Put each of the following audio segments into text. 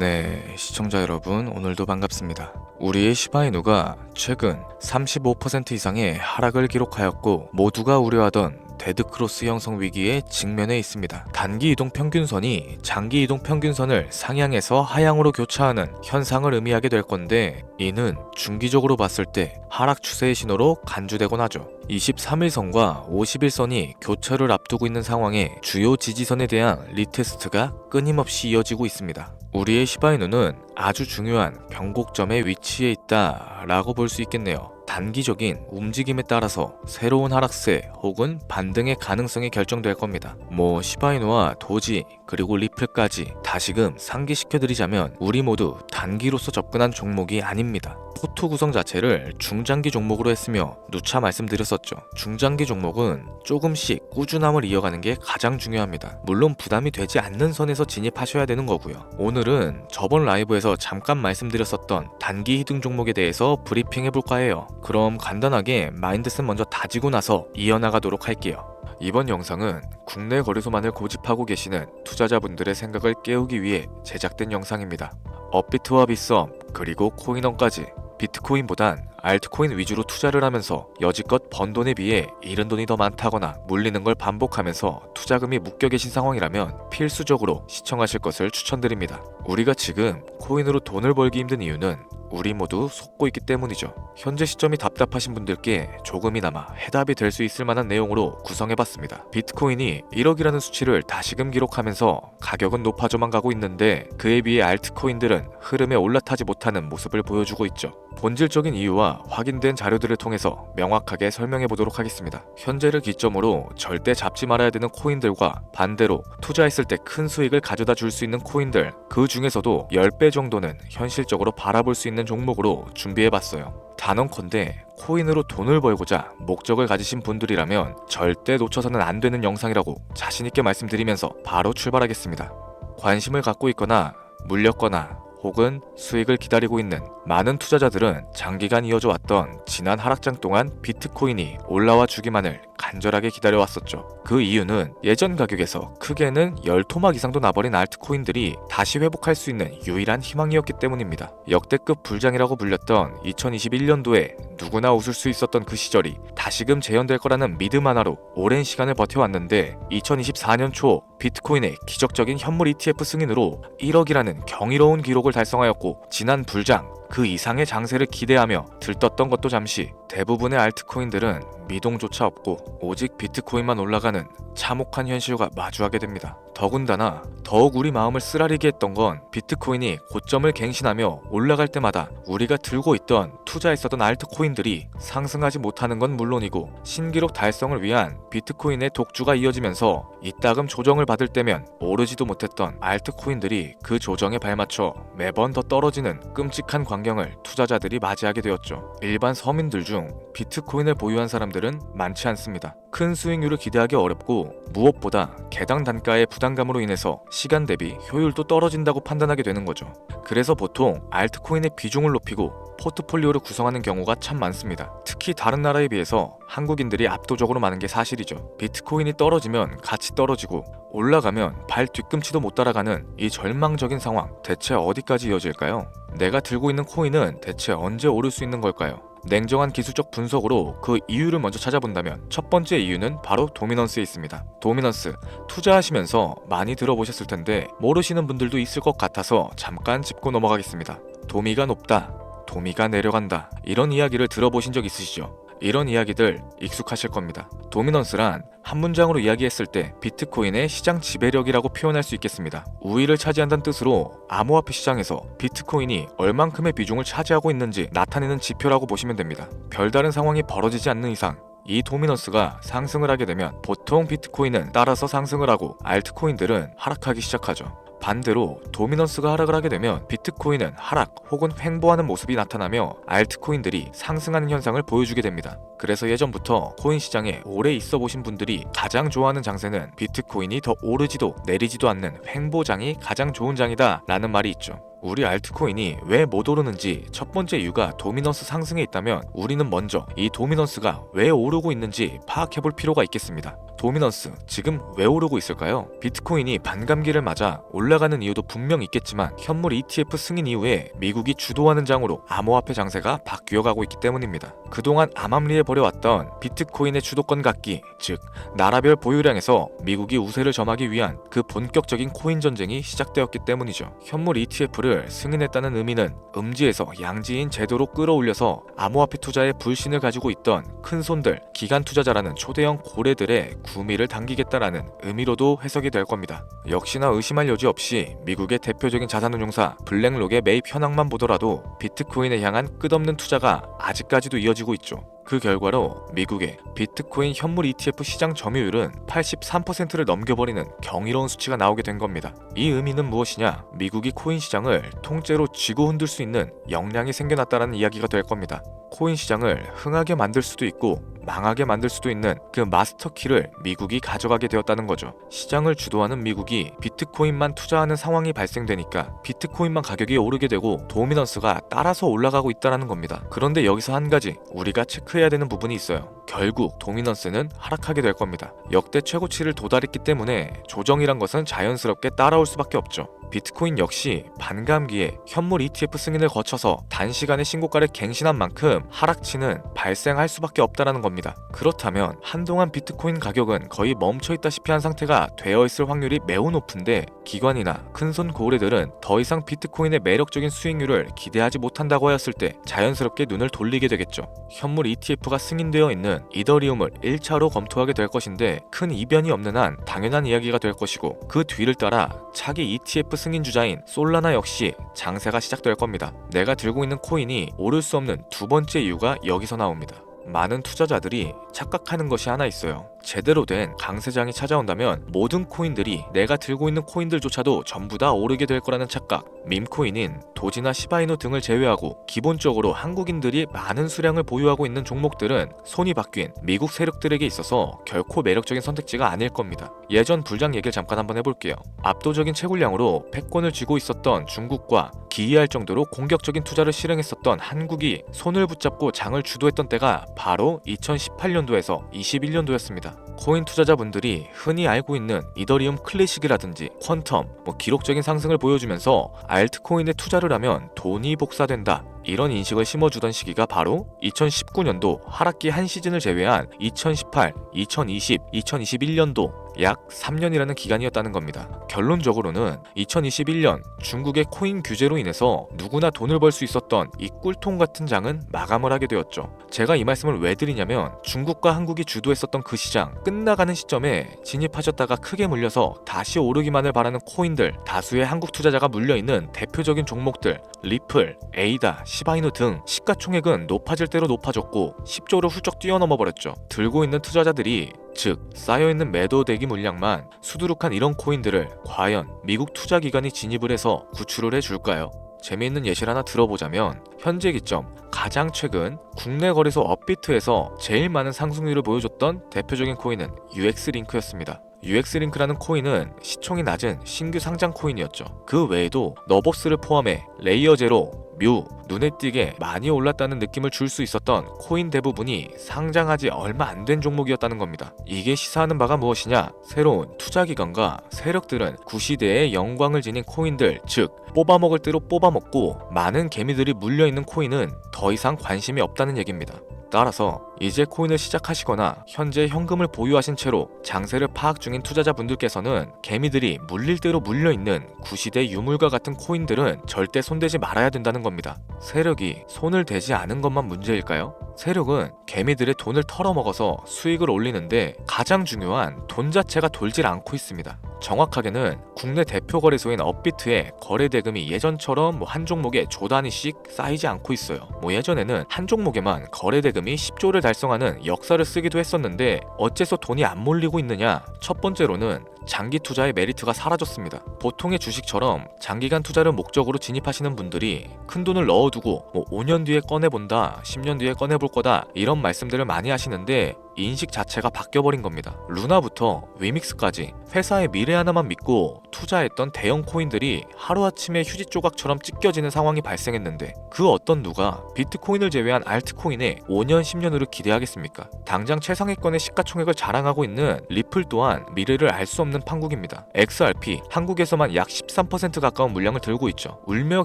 네, 시청자 여러분, 오늘도 반갑습니다. 우리의 시바이누가 최근 35% 이상의 하락을 기록하였고 모두가 우려하던 데드크로스 형성 위기에 직면해 있습니다. 단기 이동 평균선이 장기 이동 평균선을 상향해서 하향으로 교차하는 현상을 의미하게 될 건데, 이는 중기적으로 봤을 때 하락 추세의 신호로 간주되곤 하죠. 23일선과 51선이 교차를 앞두고 있는 상황에 주요 지지선에 대한 리테스트가 끊임없이 이어지고 있습니다. 우리의 시바이누는 아주 중요한 변곡점에 위치해 있다라고 볼 수 있겠네요. 단기적인 움직임에 따라서 새로운 하락세 혹은 반등의 가능성이 결정될 겁니다. 시바이누와 도지 그리고 리플까지 다시금 상기시켜드리자면 우리 모두 단기로서 접근한 종목이 아닙니다. 포트 구성 자체를 중장기 종목으로 했으며 누차 말씀드렸었죠. 중장기 종목은 조금씩 꾸준함을 이어가는 게 가장 중요합니다. 물론 부담이 되지 않는 선에서 진입하셔야 되는 거고요. 오늘은 저번 라이브에서 잠깐 말씀드렸었던 단기 히든 종목에 대해서 브리핑 해볼까 해요. 그럼 간단하게 마인드셋 먼저 다지고 나서 이어나가도록 할게요. 이번 영상은 국내 거래소만을 고집하고 계시는 투자자분들의 생각을 깨우기 위해 제작된 영상입니다. 업비트와 빗썸 그리고 코인원까지 비트코인보단 알트코인 위주로 투자를 하면서 여지껏 번 돈에 비해 잃은 돈이 더 많다거나 물리는 걸 반복하면서 투자금이 묶여 계신 상황이라면 필수적으로 시청하실 것을 추천드립니다. 우리가 지금 코인으로 돈을 벌기 힘든 이유는 우리 모두 속고 있기 때문이죠. 현재 시점이 답답하신 분들께 조금이나마 해답이 될 수 있을 만한 내용으로 구성해봤습니다. 비트코인이 1억이라는 수치를 다시금 기록하면서 가격은 높아져만 가고 있는데 그에 비해 알트코인들은 흐름에 올라타지 못하는 모습을 보여주고 있죠. 본질적인 이유와 확인된 자료들을 통해서 명확하게 설명해 보도록 하겠습니다. 현재를 기점으로 절대 잡지 말아야 되는 코인들과 반대로 투자했을 때 큰 수익을 가져다 줄 수 있는 코인들, 그 중에서도 10배 정도는 현실적으로 바라볼 수 있는 종목으로 준비해봤어요. 단언컨대 코인으로 돈을 벌고자 목적을 가지신 분들이라면 절대 놓쳐서는 안 되는 영상이라고 자신있게 말씀드리면서 바로 출발하겠습니다. 관심을 갖고 있거나 물렸거나 혹은 수익을 기다리고 있는 많은 투자자들은 장기간 이어져 왔던 지난 하락장 동안 비트코인이 올라와 주기만을 간절하게 기다려왔었죠. 그 이유는 예전 가격에서 크게는 10토막 이상도 나버린 알트코인들이 다시 회복할 수 있는 유일한 희망이었기 때문입니다. 역대급 불장이라고 불렸던 2021년도에 누구나 웃을 수 있었던 그 시절이 다시금 재현될 거라는 믿음 하나로 오랜 시간을 버텨왔는데 2024년 초 비트코인의 기적적인 현물 ETF 승인으로 1억이라는 경이로운 기록을 달성하였고, 지난 불장 그 이상의 장세를 기대하며 들떴던 것도 잠시 대부분의 알트코인들은 미동조차 없고 오직 비트코인만 올라가는 참혹한 현실과 마주하게 됩니다. 더군다나 더욱 우리 마음을 쓰라리게 했던 건 비트코인이 고점을 갱신하며 올라갈 때마다 우리가 들고 있던 투자했었던 알트코인들이 상승하지 못하는 건 물론이고 신기록 달성을 위한 비트코인의 독주가 이어지면서 이따금 조정을 받을 때면 오르지도 못했던 알트코인들이 그 조정에 발맞춰 매번 더 떨어지는 끔찍한 광경을 투자자들이 맞이하게 되었죠. 일반 서민들 중 비트코인을 보유한 사람들은 많지 않습니다. 큰 수익률을 기대하기 어렵고 무엇보다 개당 단가의 부담감으로 인해서 시간 대비 효율도 떨어진다고 판단하게 되는 거죠. 그래서 보통 알트코인의 비중을 높이고 포트폴리오를 구성하는 경우가 참 많습니다. 특히 다른 나라에 비해서 한국인들이 압도적으로 많은 게 사실이죠. 비트코인이 떨어지면 같이 떨어지고 올라가면 발 뒤꿈치도 못 따라가는 이 절망적인 상황, 대체 어디까지 이어질까요? 내가 들고 있는 코인은 대체 언제 오를 수 있는 걸까요? 냉정한 기술적 분석으로 그 이유를 먼저 찾아본다면 첫 번째 이유는 바로 도미넌스에 있습니다. 도미넌스, 투자하시면서 많이 들어보셨을 텐데 모르시는 분들도 있을 것 같아서 잠깐 짚고 넘어가겠습니다. 도미가 높다, 도미가 내려간다, 이런 이야기를 들어보신 적 있으시죠? 이런 이야기들 익숙하실 겁니다. 도미넌스란 한 문장으로 이야기했을 때 비트코인의 시장 지배력이라고 표현할 수 있겠습니다. 우위를 차지한다는 뜻으로 암호화폐 시장에서 비트코인이 얼만큼의 비중을 차지하고 있는지 나타내는 지표라고 보시면 됩니다. 별다른 상황이 벌어지지 않는 이상 이 도미넌스가 상승을 하게 되면 보통 비트코인은 따라서 상승을 하고 알트코인들은 하락하기 시작하죠. 반대로 도미넌스가 하락을 하게 되면 비트코인은 하락 혹은 횡보하는 모습이 나타나며 알트코인들이 상승하는 현상을 보여주게 됩니다. 그래서 예전부터 코인 시장에 오래 있어 보신 분들이 가장 좋아하는 장세는 비트코인이 더 오르지도 내리지도 않는 횡보장이 가장 좋은 장이다 라는 말이 있죠. 우리 알트코인이 왜 못 오르는지 첫 번째 이유가 도미넌스 상승에 있다면 우리는 먼저 이 도미넌스가 왜 오르고 있는지 파악해볼 필요가 있겠습니다. 도미넌스 지금 왜 오르고 있을까요? 비트코인이 반감기를 맞아 올라가는 이유도 분명 있겠지만 현물 ETF 승인 이후에 미국이 주도하는 장으로 암호화폐 장세가 바뀌어가고 있기 때문입니다. 그동안 암암리에 벌여왔던 비트코인의 주도권 갖기, 즉 나라별 보유량에서 미국이 우세를 점하기 위한 그 본격적인 코인 전쟁이 시작되었기 때문이죠. 현물 ETF를 승인했다는 의미는 음지에서 양지인 제도로 끌어올려서 암호화폐 투자에 불신을 가지고 있던 큰손들, 기관 투자자라는 초대형 고래들의 구미를 당기겠다라는 의미로도 해석이 될 겁니다. 역시나 의심할 여지 없이 미국의 대표적인 자산운용사 블랙록의 매입 현황만 보더라도 비트코인에 향한 끝없는 투자가 아직까지도 이어지고 있죠. 그 결과로 미국의 비트코인 현물 ETF 시장 점유율은 83%를 넘겨버리는 경이로운 수치가 나오게 된 겁니다. 이 의미는 무엇이냐? 미국이 코인 시장을 통째로 쥐고 흔들 수 있는 역량이 생겨났다는 이야기가 될 겁니다. 코인 시장을 흥하게 만들 수도 있고 망하게 만들 수도 있는 그 마스터키를 미국이 가져가게 되었다는 거죠. 시장을 주도하는 미국이 비트코인만 투자하는 상황이 발생되니까 비트코인만 가격이 오르게 되고 도미넌스가 따라서 올라가고 있다는 겁니다. 그런데 여기서 한 가지 우리가 체크해야 되는 부분이 있어요. 결국 도미넌스는 하락하게 될 겁니다. 역대 최고치를 도달했기 때문에 조정이란 것은 자연스럽게 따라올 수밖에 없죠. 비트코인 역시 반감기에 현물 ETF 승인을 거쳐서 단시간에 신고가를 갱신한 만큼 하락치는 발생할 수밖에 없다는 겁니다. 그렇다면 한동안 비트코인 가격은 거의 멈춰있다시피 한 상태가 되어 있을 확률이 매우 높은데 기관이나 큰손 고래들은 더 이상 비트코인의 매력적인 수익률을 기대하지 못한다고 하였을 때 자연스럽게 눈을 돌리게 되겠죠. 현물 ETF가 승인되어 있는 이더리움을 1차로 검토하게 될 것인데 큰 이변이 없는 한 당연한 이야기가 될 것이고 그 뒤를 따라 차기 ETF 승인 주자인 솔라나 역시 장세가 시작될 겁니다. 내가 들고 있는 코인이 오를 수 없는 두 번째 이유가 여기서 나옵니다. 많은 투자자들이 착각하는 것이 하나 있어요. 제대로 된 강세장이 찾아온다면 모든 코인들이 내가 들고 있는 코인들조차도 전부 다 오르게 될 거라는 착각. 밈코인인 도지나 시바이누 등을 제외하고 기본적으로 한국인들이 많은 수량을 보유하고 있는 종목들은 손이 바뀐 미국 세력들에게 있어서 결코 매력적인 선택지가 아닐 겁니다. 예전 불장 얘기를 잠깐 한번 해볼게요. 압도적인 채굴량으로 패권을 쥐고 있었던 중국과 기이할 정도로 공격적인 투자를 실행했었던 한국이 손을 붙잡고 장을 주도했던 때가 바로 2018년도에서 21년도였습니다. 코인 투자자분들이 흔히 알고 있는 이더리움 클래식이라든지 퀀텀, 기록적인 상승을 보여주면서 알트코인에 투자를 하면 돈이 복사된다, 이런 인식을 심어주던 시기가 바로 2019년도 하락기 한 시즌을 제외한 2018, 2020, 2021년도 약 3년이라는 기간이었다는 겁니다. 결론적으로는 2021년 중국의 코인 규제로 인해서 누구나 돈을 벌 수 있었던 이 꿀통 같은 장은 마감을 하게 되었죠. 제가 이 말씀을 왜 드리냐면 중국과 한국이 주도했었던 그 시장 끝나가는 시점에 진입하셨다가 크게 물려서 다시 오르기만을 바라는 코인들, 다수의 한국 투자자가 물려있는 대표적인 종목들 리플, 에이다, 시바이누 등 시가총액은 높아질 대로 높아졌고 10조를 훌쩍 뛰어넘어 버렸죠. 들고 있는 투자자들이 즉 쌓여있는 매도 대기 물량만 수두룩한 이런 코인들을 과연 미국 투자기관이 진입을 해서 구출을 해줄까요? 재미있는 예시를 하나 들어보자면 현재 기점 가장 최근 국내 거래소 업비트에서 제일 많은 상승률을 보여줬던 대표적인 코인은 UX링크였습니다. UX링크라는 코인은 시총이 낮은 신규 상장 코인이었죠. 그 외에도 너법스를 포함해 레이어 제로, 뮤, 눈에 띄게 많이 올랐다는 느낌을 줄 수 있었던 코인 대부분이 상장하지 얼마 안 된 종목이었다는 겁니다. 이게 시사하는 바가 무엇이냐? 새로운 투자기관과 세력들은 구시대의 영광을 지닌 코인들, 즉 뽑아먹을 대로 뽑아먹고 많은 개미들이 물려있는 코인은 더 이상 관심이 없다는 얘기입니다. 따라서 이제 코인을 시작하시거나 현재 현금을 보유하신 채로 장세를 파악 중인 투자자분들께서는 개미들이 물릴 대로 물려있는 구시대 유물과 같은 코인들은 절대 손대지 말아야 된다는 겁니다. 세력이 손을 대지 않은 것만 문제일까요? 세력은 개미들의 돈을 털어먹어서 수익을 올리는데 가장 중요한 돈 자체가 돌질 않고 있습니다. 정확하게는 국내 대표 거래소인 업비트의 거래 대금이 예전처럼 한 종목에 조 단위씩 쌓이지 않고 있어요. 예전에는 한 종목에만 거래 대금이 10조를 달성하는 역사를 쓰기도 했었는데 어째서 돈이 안 몰리고 있느냐? 첫 번째로는 장기 투자의 메리트가 사라졌습니다. 보통의 주식처럼 장기간 투자를 목적으로 진입하시는 분들이 큰 돈을 넣어두고 5년 뒤에 꺼내본다, 10년 뒤에 꺼내볼 거다 이런 말씀들을 많이 하시는데 인식 자체가 바뀌어버린 겁니다. 루나부터 위믹스까지 회사의 미래 하나만 믿고 투자했던 대형 코인들이 하루아침에 휴지 조각처럼 찢겨지는 상황이 발생했는데 그 어떤 누가 비트코인을 제외한 알트코인에 5년, 10년으로 기대하겠습니까? 당장 최상위권의 시가총액을 자랑하고 있는 리플 또한 미래를 알 수 없는 판국입니다. XRP, 한국에서만 약 13% 가까운 물량을 들고 있죠. 울며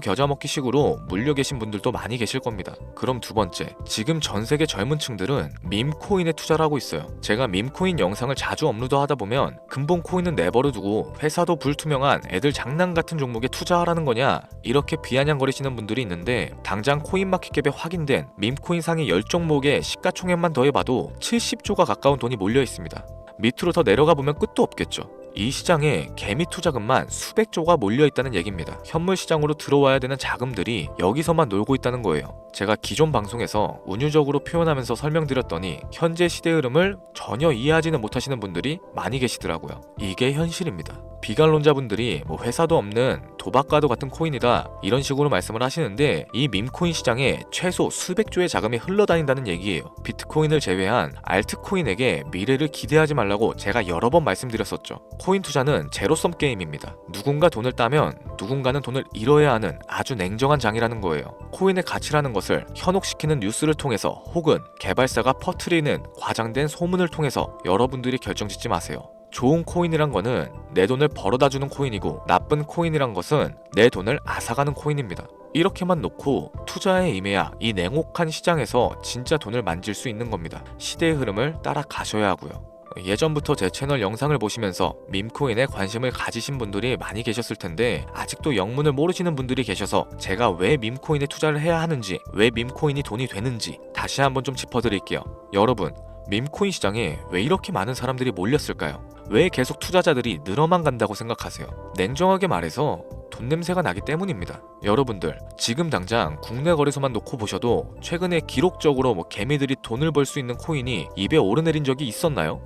겨자 먹기 식으로 물려 계신 분들도 많이 계실 겁니다. 그럼 두 번째, 지금 전 세계 젊은 층들은 밈코인에 투자를 하고 있어요. 제가 밈코인 영상을 자주 업로드하다 보면 근본 코인은 내버려 두고 회사도 불투명한 애들 장난 같은 종목에 투자하라는 거냐 이렇게 비아냥거리시는 분들이 있는데 당장 코인마켓캡에 확인된 밈코인 상위 10종목의 시가총액만 더해봐도 70조가 가까운 돈이 몰려 있습니다. 밑으로 더 내려가 보면 끝도 없겠죠. 이 시장에 개미 투자금만 수백 조가 몰려있다는 얘기입니다. 현물 시장으로 들어와야 되는 자금들이 여기서만 놀고 있다는 거예요. 제가 기존 방송에서 운유적으로 표현하면서 설명드렸더니 현재 시대 흐름을 전혀 이해하지는 못하시는 분들이 많이 계시더라고요. 이게 현실입니다. 비관론자분들이 회사도 없는 도박과도 같은 코인이다 이런 식으로 말씀을 하시는데 이 밈코인 시장에 최소 수백 조의 자금이 흘러다닌다는 얘기예요. 비트코인을 제외한 알트코인에게 미래를 기대하지 말라고 제가 여러 번 말씀드렸었죠. 코인 투자는 제로섬 게임입니다. 누군가 돈을 따면 누군가는 돈을 잃어야 하는 아주 냉정한 장이라는 거예요. 코인의 가치라는 것을 현혹시키는 뉴스를 통해서 혹은 개발사가 퍼뜨리는 과장된 소문을 통해서 여러분들이 결정짓지 마세요. 좋은 코인이란 거는 내 돈을 벌어다 주는 코인이고 나쁜 코인이란 것은 내 돈을 앗아가는 코인입니다. 이렇게만 놓고 투자에 임해야 이 냉혹한 시장에서 진짜 돈을 만질 수 있는 겁니다. 시대의 흐름을 따라가셔야 하고요. 예전부터 제 채널 영상을 보시면서 밈코인에 관심을 가지신 분들이 많이 계셨을 텐데 아직도 영문을 모르시는 분들이 계셔서 제가 왜 밈코인에 투자를 해야 하는지, 왜 밈코인이 돈이 되는지 다시 한번 좀 짚어드릴게요. 여러분, 밈코인 시장에 왜 이렇게 많은 사람들이 몰렸을까요? 왜 계속 투자자들이 늘어만 간다고 생각하세요? 냉정하게 말해서 돈 냄새가 나기 때문입니다. 여러분들, 지금 당장 국내 거래소만 놓고 보셔도 최근에 기록적으로 개미들이 돈을 벌 수 있는 코인이 입에 오르내린 적이 있었나요?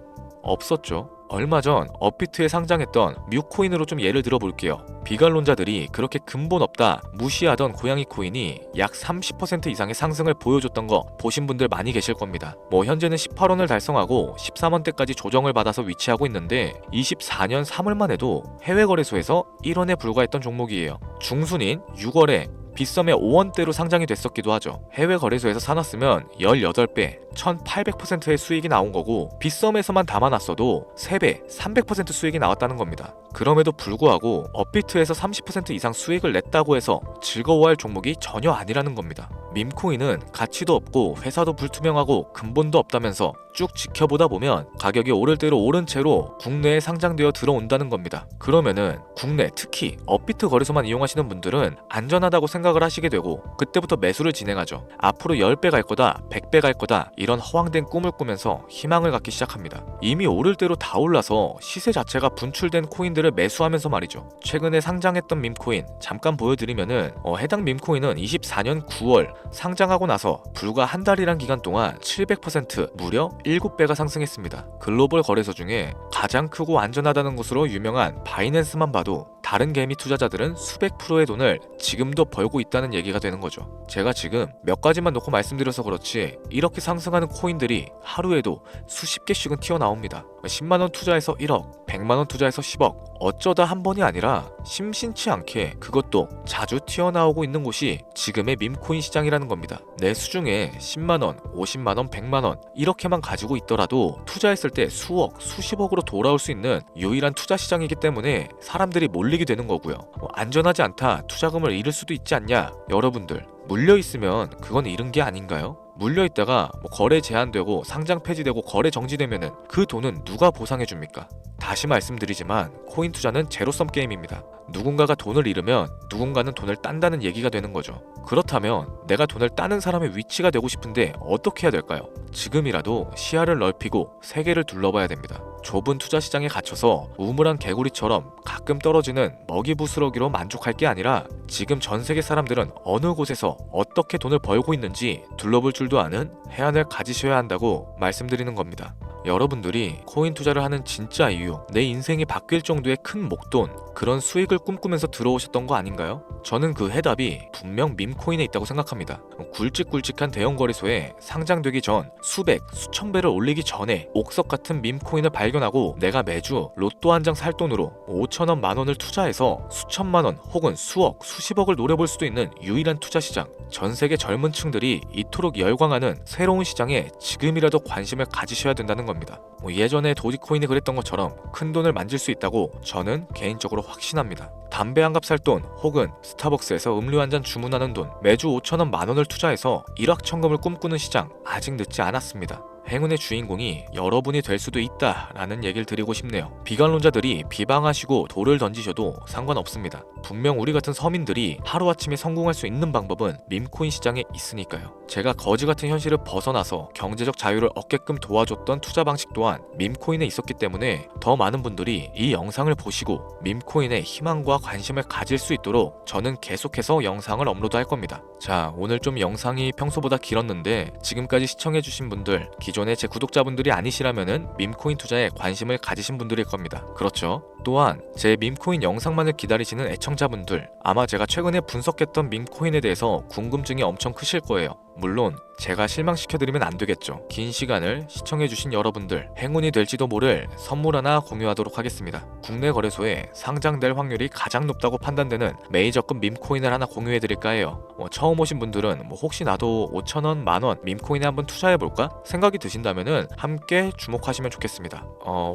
없었죠. 얼마 전 업비트에 상장했던 뮤코인으로 좀 예를 들어볼게요. 비관론자들이 그렇게 근본 없다 무시하던 고양이 코인이 약 30% 이상의 상승을 보여줬던 거 보신 분들 많이 계실 겁니다. 현재는 18원을 달성하고 13원대까지 조정을 받아서 위치하고 있는데 24년 3월만 해도 해외 거래소에서 1원에 불과했던 종목이에요. 중순인 6월에 빗썸에 5원대로 상장이 됐었기도 하죠. 해외 거래소에서 사놨으면 18배, 1800%의 수익이 나온 거고 빗썸에서만 담아놨어도 3배, 300% 수익이 나왔다는 겁니다. 그럼에도 불구하고 업비트에서 30% 이상 수익을 냈다고 해서 즐거워할 종목이 전혀 아니라는 겁니다. 밈코인은 가치도 없고 회사도 불투명하고 근본도 없다면서 쭉 지켜보다 보면 가격이 오를 대로 오른 채로 국내에 상장되어 들어온다는 겁니다. 그러면은 국내 특히 업비트 거래소만 이용하시는 분들은 안전하다고 생각을 하시게 되고 그때부터 매수를 진행하죠. 앞으로 10배 갈 거다, 100배 갈 거다 이런 허황된 꿈을 꾸면서 희망을 갖기 시작합니다. 이미 오를 대로 다 올라서 시세 자체가 분출된 코인들을 매수하면서 말이죠. 최근에 상장했던 밈코인 잠깐 보여드리면은 해당 밈코인은 24년 9월 상장하고 나서 불과 한 달이란 기간 동안 700% 무려 7배가 상승했습니다. 글로벌 거래소 중에 가장 크고 안전하다는 곳으로 유명한 바이낸스만 봐도 다른 개미 투자자들은 수백 프로의 돈을 지금도 벌고 있다는 얘기가 되는 거죠. 제가 지금 몇 가지만 놓고 말씀드려서 그렇지 이렇게 상승하는 코인들이 하루에도 수십 개씩은 튀어나옵니다. 10만원 투자해서 1억, 100만원 투자해서 10억 어쩌다 한 번이 아니라 심심치 않게 그것도 자주 튀어나오고 있는 곳이 지금의 밈코인 시장이라는 겁니다. 내 수중에 10만원, 50만원, 100만원 이렇게만 가지고 있더라도 투자했을 때 수억, 수십억으로 돌아올 수 있는 유일한 투자 시장이기 때문에 사람들이 몰리게 되는 거고요. 안전하지 않다, 투자금을 잃을 수도 있지 않냐? 여러분들, 물려있으면 그건 잃은 게 아닌가요? 물려있다가 거래 제한되고 상장 폐지되고 거래 정지되면은 그 돈은 누가 보상해줍니까? 다시 말씀드리지만 코인 투자는 제로섬 게임입니다. 누군가가 돈을 잃으면 누군가는 돈을 딴다는 얘기가 되는 거죠. 그렇다면 내가 돈을 따는 사람의 위치가 되고 싶은데 어떻게 해야 될까요? 지금이라도 시야를 넓히고 세계를 둘러봐야 됩니다. 좁은 투자 시장에 갇혀서 우물안 개구리처럼 가끔 떨어지는 먹이 부스러기로 만족할 게 아니라 지금 전 세계 사람들은 어느 곳에서 어떻게 돈을 벌고 있는지 둘러볼 줄도 아는 해안을 가지셔야 한다고 말씀드리는 겁니다. 여러분들이 코인 투자를 하는 진짜 이유, 내 인생이 바뀔 정도의 큰 목돈, 그런 수익을 꿈꾸면서 들어오셨던 거 아닌가요? 저는 그 해답이 분명 밈코인에 있다고 생각합니다. 굵직굵직한 대형 거래소에 상장되기 전 수백, 수천 배를 올리기 전에 옥석 같은 밈코인을 발견하고 내가 매주 로또 한 장 살 돈으로 5천원, 만원을 투자해서 수천만원 혹은 수억, 수십억을 노려볼 수도 있는 유일한 투자 시장. 전 세계 젊은 층들이 이토록 열광하는 새로운 시장에 지금이라도 관심을 가지셔야 된다는 겁니다. 예전에 도지코인이 그랬던 것처럼 큰 돈을 만질 수 있다고 저는 개인적으로 확신합니다. 담배 한 갑 살 돈 혹은 스타벅스에서 음료 한 잔 주문하는 돈, 매주 5천원, 만원을 투자해서 일확천금을 꿈꾸는 시장, 아직 늦지 않았습니다. 행운의 주인공이 여러분이 될 수도 있다라는 얘기를 드리고 싶네요. 비관론자들이 비방하시고 돌을 던지셔도 상관없습니다. 분명 우리 같은 서민들이 하루아침에 성공할 수 있는 방법은 밈코인 시장에 있으니까요. 제가 거지 같은 현실을 벗어나서 경제적 자유를 얻게끔 도와줬던 투자 방식 또한 밈코인에 있었기 때문에 더 많은 분들이 이 영상을 보시고 밈코인에 희망과 관심을 가질 수 있도록 저는 계속해서 영상을 업로드할 겁니다. 자, 오늘 좀 영상이 평소보다 길었는데 지금까지 시청해주신 분들, 기존의 제 구독자분들이 아니시라면은 밈코인 투자에 관심을 가지신 분들일 겁니다. 그렇죠? 또한 제 밈코인 영상만을 기다리시는 애청자분들, 아마 제가 최근에 분석했던 밈코인에 대해서 궁금증이 엄청 크실 거예요. 물론 제가 실망시켜드리면 안 되겠죠. 긴 시간을 시청해주신 여러분들, 행운이 될지도 모를 선물 하나 공유하도록 하겠습니다. 국내 거래소에 상장될 확률이 가장 높다고 판단되는 메이저급 밈코인을 하나 공유해드릴까 해요. 처음 오신 분들은 혹시 나도 5천원, 만원 밈코인에 한번 투자해볼까? 생각이 드신다면은 함께 주목하시면 좋겠습니다.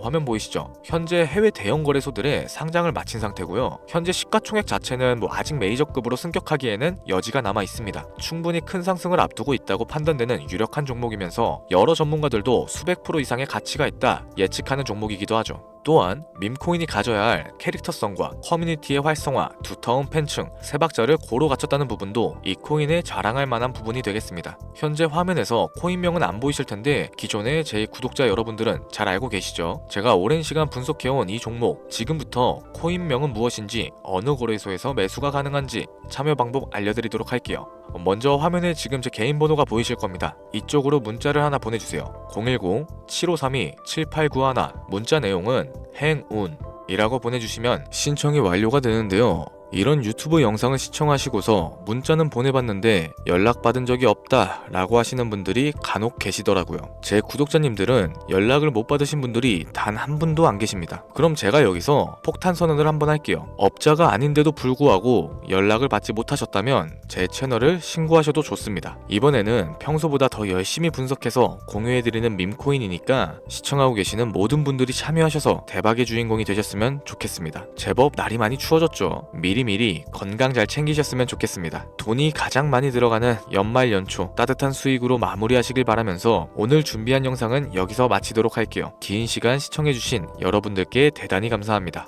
화면 보이시죠? 현재 해외 대형 거래소들의 상장을 마친 상태고요. 현재 시가총액 자체는 아직 메이저급으로 승격하기에는 여지가 남아 있습니다. 충분히 큰 상승을 앞두고 있다고 판단되는 유력한 종목이면서 여러 전문가들도 수백 프로 이상의 가치가 있다 예측하는 종목이기도 하죠. 또한 밈코인이 가져야 할 캐릭터성과 커뮤니티의 활성화, 두터운 팬층, 세 박자를 고루 갖췄다는 부분도 이 코인에 자랑할 만한 부분이 되겠습니다. 현재 화면에서 코인명은 안 보이실 텐데 기존의 제 구독자 여러분들은 잘 알고 계시죠? 제가 오랜 시간 분석해온 이 종목, 지금부터 코인명은 무엇인지, 어느 거래소에서 매수가 가능한지 참여 방법 알려드리도록 할게요. 먼저 화면에 지금 제 개인 번호가 보이실 겁니다. 이쪽으로 문자를 하나 보내주세요. 010-7532-7891. 문자 내용은 행운이라고 보내주시면 신청이 완료가 되는데요. 이런 유튜브 영상을 시청하시고서 문자는 보내봤는데 연락받은 적이 없다 라고 하시는 분들이 간혹 계시더라고요. 제 구독자님들은 연락을 못 받으신 분들이 단 한 분도 안 계십니다. 그럼 제가 여기서 폭탄 선언을 한번 할게요. 업자가 아닌데도 불구하고 연락을 받지 못하셨다면 제 채널을 신고하셔도 좋습니다. 이번에는 평소보다 더 열심히 분석해서 공유해드리는 밈코인이니까 시청하고 계시는 모든 분들이 참여하셔서 대박의 주인공이 되셨으면 좋겠습니다. 제법 날이 많이 추워졌죠. 미리미리 건강 잘 챙기셨으면 좋겠습니다. 돈이 가장 많이 들어가는 연말 연초 따뜻한 수익으로 마무리하시길 바라면서 오늘 준비한 영상은 여기서 마치도록 할게요. 긴 시간 시청해주신 여러분들께 대단히 감사합니다.